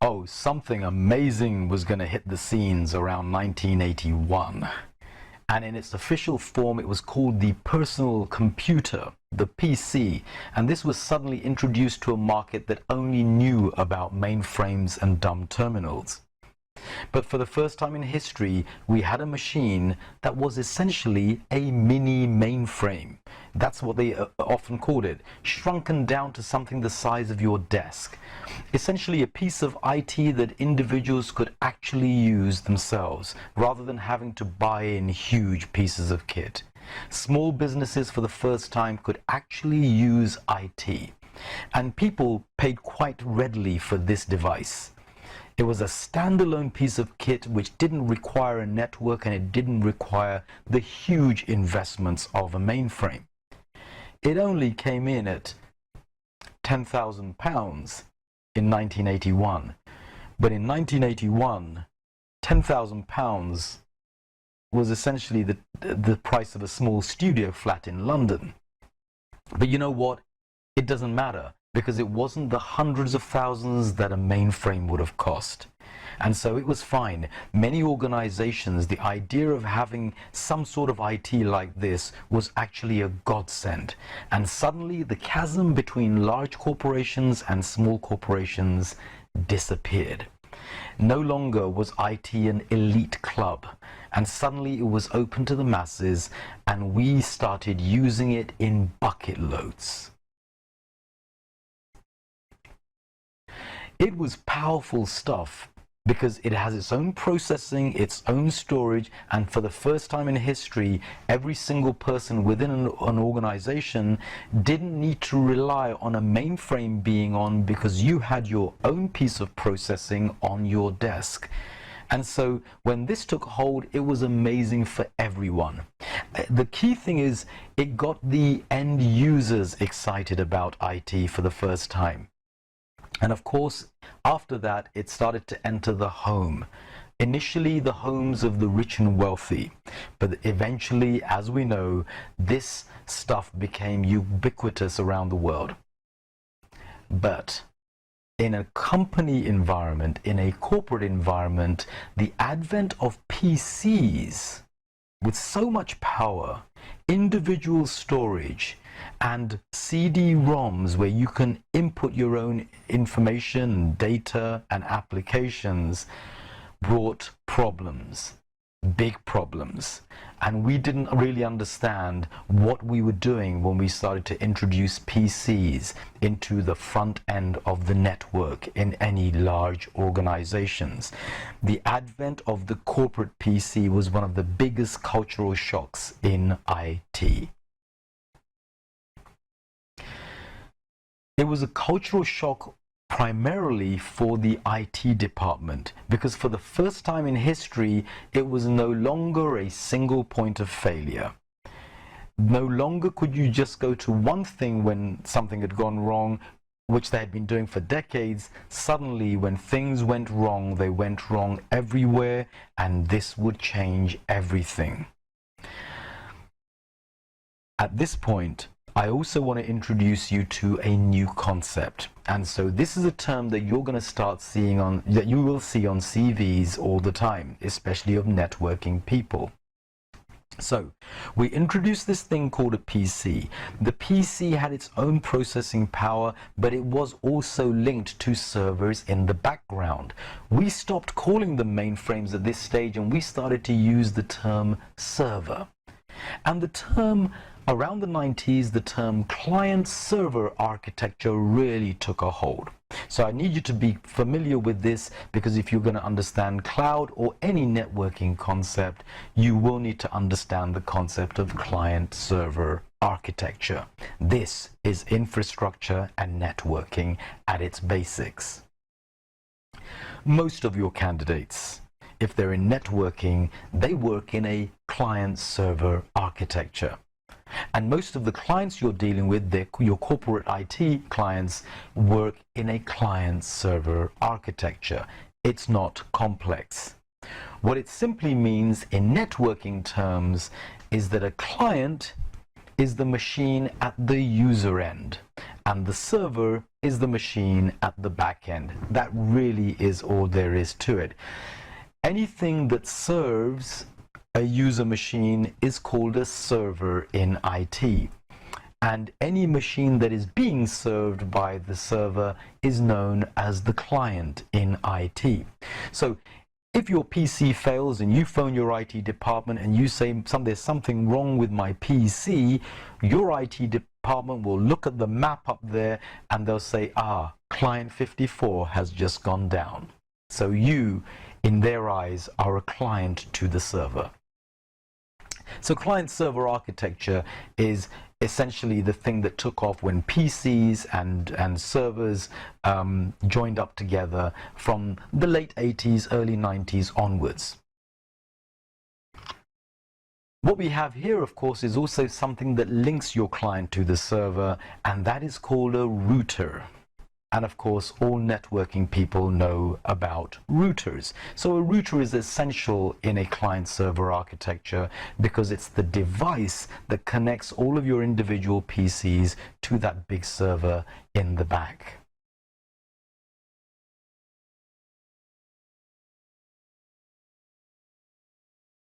Oh, something amazing was going to hit the scenes around 1981. And in its official form, it was called the personal computer, the PC. And this was suddenly introduced to a market that only knew about mainframes and dumb terminals. But for the first time in history, we had a machine that was essentially a mini mainframe. That's what they often called it, shrunken down to something the size of your desk. Essentially a piece of IT that individuals could actually use themselves, rather than having to buy in huge pieces of kit. Small businesses for the first time could actually use IT. And people paid quite readily for this device. It was a standalone piece of kit which didn't require a network, and it didn't require the huge investments of a mainframe. It only came in at £10,000 in 1981. But in 1981, £10,000 was essentially the price of a small studio flat in London. But you know what? It doesn't matter, because it wasn't the hundreds of thousands that a mainframe would have cost. And so it was fine. Many organizations, the idea of having some sort of IT like this was actually a godsend. And suddenly the chasm between large corporations and small corporations disappeared. No longer was IT an elite club, and suddenly it was open to the masses, and we started using it in bucket loads. It was powerful stuff because it has its own processing, its own storage, and for the first time in history, every single person within an organization didn't need to rely on a mainframe being on, because you had your own piece of processing on your desk. And so when this took hold, it was amazing for everyone. The key thing is it got the end users excited about IT for the first time. And of course, after that, it started to enter the home. Initially, the homes of the rich and wealthy. But eventually, as we know, this stuff became ubiquitous around the world. But in a company environment, in a corporate environment, the advent of PCs with so much power, individual storage, and CD-ROMs where you can input your own information, data, and applications brought problems, big problems. And we didn't really understand what we were doing when we started to introduce PCs into the front end of the network in any large organizations. The advent of the corporate PC was one of the biggest cultural shocks in IT. It was a cultural shock primarily for the IT department, because for the first time in history, it was no longer a single point of failure. No longer could you just go to one thing when something had gone wrong, which they had been doing for decades. Suddenly, when things went wrong, they went wrong everywhere, and this would change everything. At this point, I also want to introduce you to a new concept. And so this is a term that you're going to start seeing that you will see on CVs all the time, especially of networking people. So we introduced this thing called a PC. The PC had its own processing power, but it was also linked to servers in the background. We stopped calling them mainframes at this stage, and we started to use the term server. And the term, around the 90s, the term client-server architecture really took a hold. So I need you to be familiar with this, because if you're going to understand cloud or any networking concept, you will need to understand the concept of client-server architecture. This is infrastructure and networking at its basics. Most of your candidates, if they're in networking, they work in a client-server architecture. And most of the clients you're dealing with, your corporate IT clients, work in a client-server architecture. It's not complex. What it simply means in networking terms is that a client is the machine at the user end, and the server is the machine at the back end. That really is all there is to it. Anything that serves a user machine is called a server in IT. And any machine that is being served by the server is known as the client in IT. So if your PC fails and you phone your IT department and you say there's something wrong with my PC, your IT department will look at the map up there and they'll say, client 54 has just gone down. So you, in their eyes, are a client to the server. So client-server architecture is essentially the thing that took off when PCs and servers joined up together from the late 80s, early 90s onwards. What we have here, of course, is also something that links your client to the server, and that is called a router. And of course, all networking people know about routers. So a router is essential in a client-server architecture because it's the device that connects all of your individual PCs to that big server in the back.